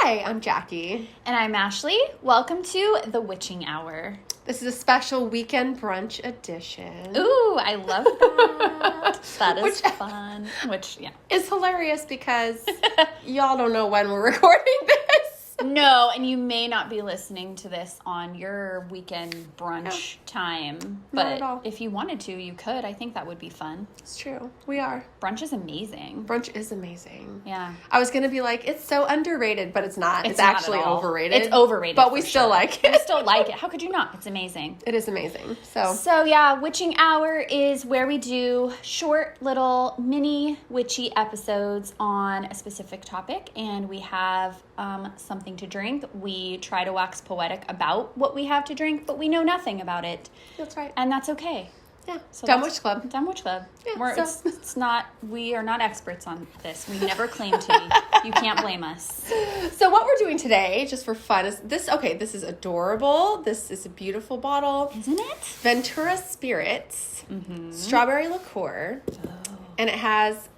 Hi, I'm Jackie. And I'm Ashley. Welcome to The Witching Hour. This is a special weekend brunch edition. Ooh, I love that. That is fun. Is hilarious because y'all don't know when we're recording this. No, and you may not be listening to this on your weekend brunch time. But Not at all. if you wanted to, you could. I think that would be fun. It's true. We are. Brunch is amazing. Brunch is amazing. Yeah. I was going to be like, it's so underrated, but it's not. It's not actually at all. overrated. It's overrated. But we still like it. We still like it. How could you not? It's amazing. It is amazing. So yeah, Witching Hour is where we do short little mini witchy episodes on a specific topic, and we have something to drink. We try to wax poetic about what we have to drink, but we know nothing about it. That's right. And that's okay. Yeah. So Dumb Witch Club. Dumb Witch Club. Yeah, It's not, we are not experts on this. We never claim to be. You can't blame us. So what we're doing today, just for fun, is this. Okay, this is adorable. This is a beautiful bottle. Isn't it? Ventura Spirits, strawberry liqueur, and it has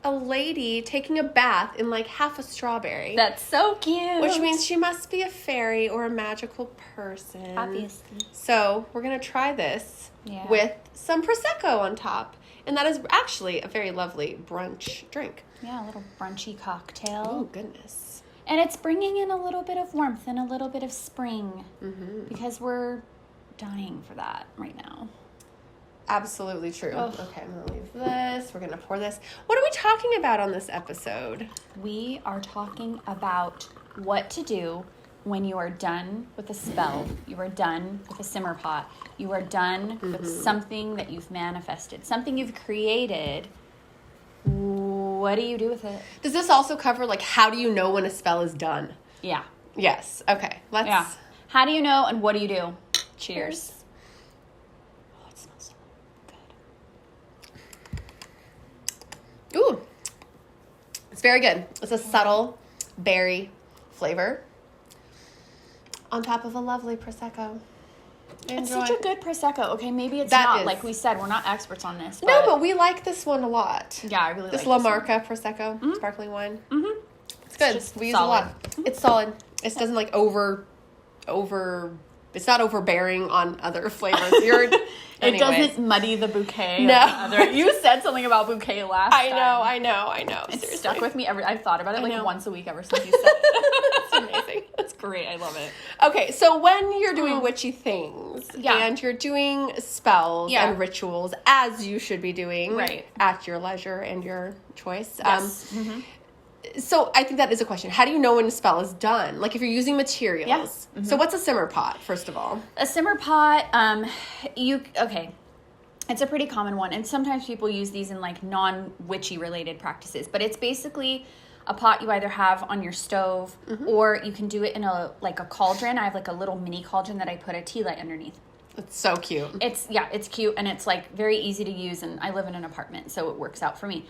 a lady taking a bath in like half a strawberry. That's so cute. Which means she must be a fairy or a magical person. Obviously. So we're going to try this with some Prosecco on top. And that is actually a very lovely brunch drink. Yeah, a little brunchy cocktail. Oh, goodness. And it's bringing in a little bit of warmth and a little bit of spring. Because we're dying for that right now. Absolutely true. Oh. Okay, I'm going to leave this. We're going to pour this. What are we talking about on this episode? We are talking about what to do when you are done with a spell. You are done with a simmer pot. You are done with something that you've manifested, something you've created. What do you do with it? Does this also cover, like, how do you know when a spell is done? Yeah. Yes. Okay. Let's... Yeah. How do you know and what do you do? Cheers. Oh, it smells so good. Ooh. It's very good. It's a subtle berry flavor on top of a lovely Prosecco. It's such a good Prosecco. Okay, maybe it's That not. is. Like we said, we're not experts on this. No, but we like this one a lot. Yeah, I really this like La this Marca Prosecco, sparkling wine. Mm-hmm. It's good. just We use it a lot. It's solid. It doesn't like over. It's not overbearing on other flavors. It doesn't muddy the bouquet. No. You said something about bouquet last time. I know. It's Seriously. stuck with me. I've thought about it I know. once a week ever since you said it. It's amazing. It's great. I love it. Okay, so when you're doing witchy things and you're doing spells and rituals, as you should be doing at your leisure and your choice. Yes. So I think that is a question. How do you know when a spell is done? Like if you're using materials. Yes. So what's a simmer pot, first of all? A simmer pot, it's a pretty common one. And sometimes people use these in like non-witchy related practices. But it's basically a pot you either have on your stove or you can do it in a cauldron. I have like a little mini cauldron that I put a tea light underneath. It's so cute. It's cute and it's like very easy to use, and I live in an apartment, so it works out for me.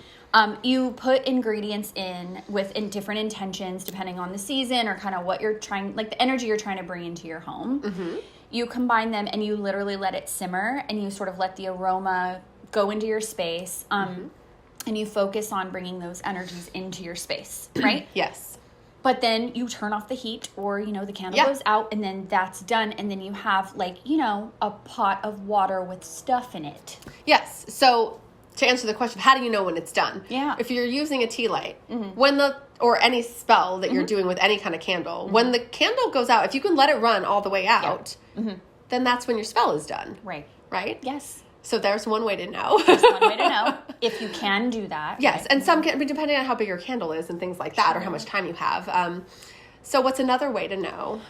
You put ingredients in different intentions depending on the season or kind of what you're trying, like the energy you're trying to bring into your home. You combine them and you literally let it simmer and you sort of let the aroma go into your space. And you focus on bringing those energies into your space, right? Yes. But then you turn off the heat or, the candle goes out and then that's done. And then you have a pot of water with stuff in it. Yes. So to answer the question, how do you know when it's done? Yeah. If you're using a tea light, or any spell that you're doing with any kind of candle, when the candle goes out, if you can let it run all the way out, then that's when your spell is done. Right. Right? Yes. So there's one way to know. There's one way to know if you can do that. Yes, right? and some can, depending on how big your candle is and things like that, or how much time you have. So what's another way to know?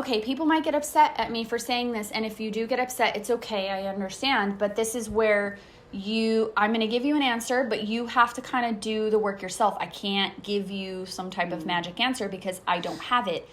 People might get upset at me for saying this, and if you do get upset, it's okay, I understand, but this is where I'm going to give you an answer, but you have to kind of do the work yourself. I can't give you some type of magic answer because I don't have it.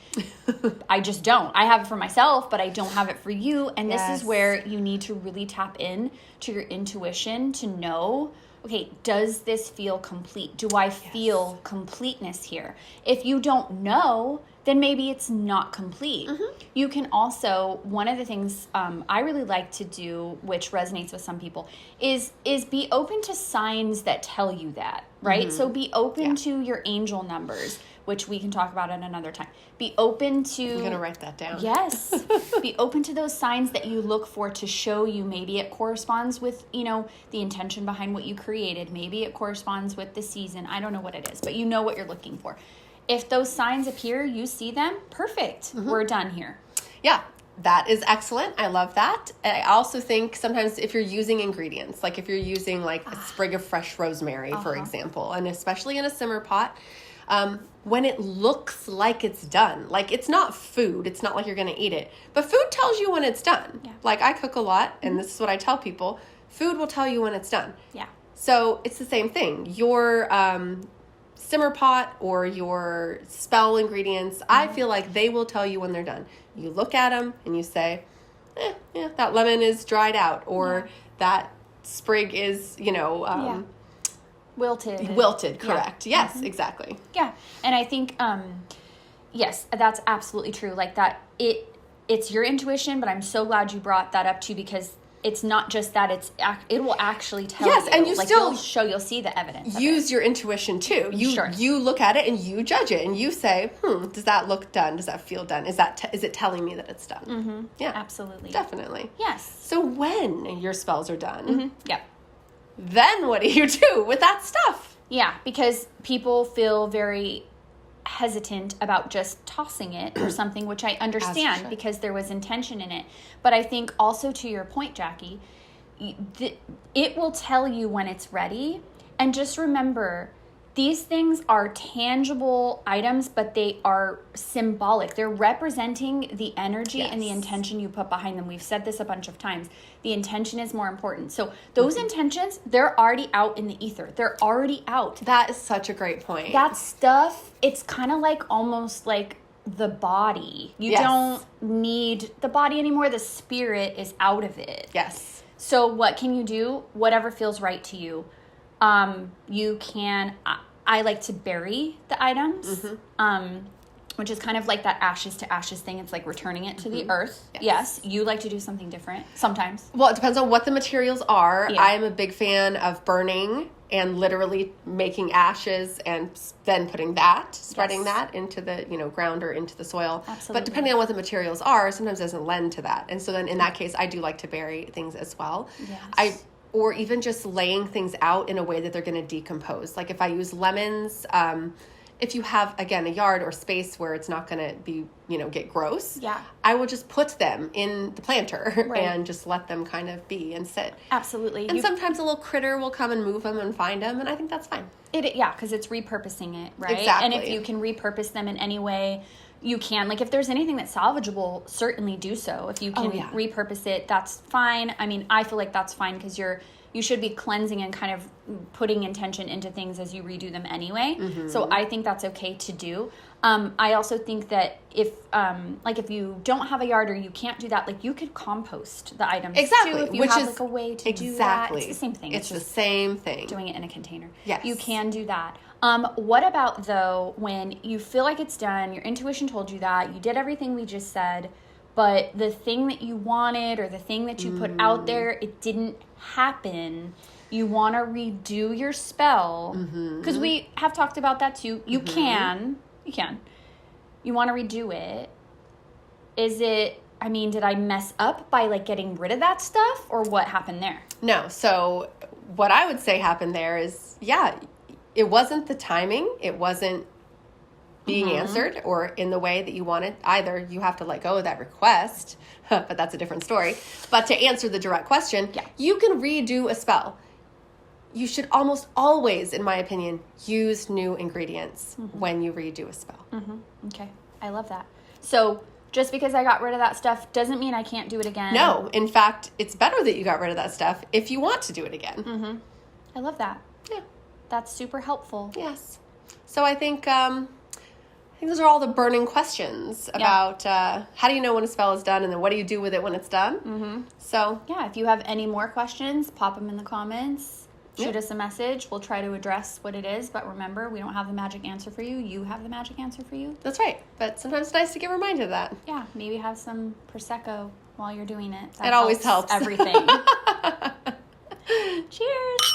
I just don't. I have it for myself, but I don't have it for you. And this is where you need to really tap in to your intuition to know, okay, does this feel complete? Do I feel completeness here? If you don't know, then maybe it's not complete. You can also, one of the things I really like to do, which resonates with some people, is be open to signs that tell you that, right? So be open to your angel numbers. which we can talk about at another time. Be open to... I'm going to write that down. Yes. Be open to those signs that you look for to show you maybe it corresponds with, you know, the intention behind what you created. Maybe it corresponds with the season. I don't know what it is, but you know what you're looking for. If those signs appear, you see them, perfect. We're done here. Yeah. That is excellent. I love that. I also think sometimes if you're using ingredients, like if you're using like a sprig of fresh rosemary, for example, and especially in a simmer pot, when it looks like it's done, like it's not food, it's not like you're going to eat it, but food tells you when it's done. Yeah. Like I cook a lot, and this is what I tell people, food will tell you when it's done. Yeah. So it's the same thing. Your simmer pot or your spell ingredients, I feel like they will tell you when they're done. You look at them and you say, yeah, that lemon is dried out, or that sprig is, you know, wilted, correct. Yeah. Yes, exactly. Yeah. And I think, yes, that's absolutely true. Like that, it's your intuition, but I'm so glad you brought that up too, because it's not just that, it will actually tell you. Yes, and you like still you'll see the evidence. Use your intuition too. You look at it and you judge it and you say, does that look done? Does that feel done? Is it telling me that it's done? Mm-hmm. Yeah, absolutely, definitely. Yes. So when your spells are done, yeah, then what do you do with that stuff? Yeah, because people feel very hesitant about just tossing it or something, which I understand because there was intention in it. But I think also to your point, Jackie, it will tell you when it's ready. And just remember, these things are tangible items, but they are symbolic. They're representing the energy and the intention you put behind them. We've said this a bunch of times. The intention is more important. So those intentions, they're already out in the ether. They're already out. That is such a great point. That stuff, it's kind of like almost like the body. You don't need the body anymore. The spirit is out of it. Yes. So what can you do? Whatever feels right to you. You can, I like to bury the items, which is kind of like that ashes to ashes thing. It's like returning it to the earth. Yes. You like to do something different sometimes. Well, it depends on what the materials are. Yeah. I'm a big fan of burning and literally making ashes and then spreading that into the, ground or into the soil. Absolutely. But depending on what the materials are, sometimes it doesn't lend to that. And so then in that case, I do like to bury things as well. Yes. Or even just laying things out in a way that they're going to decompose. Like if I use lemons, if you have, again, a yard or space where it's not going to be, get gross, I will just put them in the planter and just let them kind of be and sit. Absolutely. And sometimes a little critter will come and move them and find them, and I think that's fine. Because it's repurposing it, right? Exactly. And if you can repurpose them in any way, you can. Like if there's anything that's salvageable, certainly do so. If you can repurpose it, that's fine. I mean, I feel like that's fine because you should be cleansing and kind of putting intention into things as you redo them anyway. So I think that's okay to do. I also think that if you don't have a yard or you can't do that, like you could compost the items too, if you have like a way to do that. It's the same thing. It's the same thing. Doing it in a container. Yes. You can do that. What about though when you feel like it's done, your intuition told you that, you did everything we just said, but the thing that you wanted or the thing that you put out there, it didn't happen. You want to redo your spell. Because we have talked about that too. You can. You want to redo it. Is it, did I mess up by like getting rid of that stuff or what happened there? No. So what I would say happened there is, it wasn't the timing. It wasn't being answered or in the way that you wanted. Either you have to let go of that request, but that's a different story. But to answer the direct question, you can redo a spell. You should almost always, in my opinion, use new ingredients when you redo a spell. Okay. I love that. So just because I got rid of that stuff doesn't mean I can't do it again. No. In fact, it's better that you got rid of that stuff if you want to do it again. I love that. Yeah. That's super helpful. Yes. So I think those are all the burning questions about how do you know when a spell is done and then what do you do with it when it's done. So if you have any more questions, pop them in the comments. Shoot us a message. We'll try to address what it is. But remember, we don't have the magic answer for you. You have the magic answer for you. That's right. But sometimes it's nice to get reminded of that. Yeah. Maybe have some Prosecco while you're doing it. It always helps. Everything. Cheers.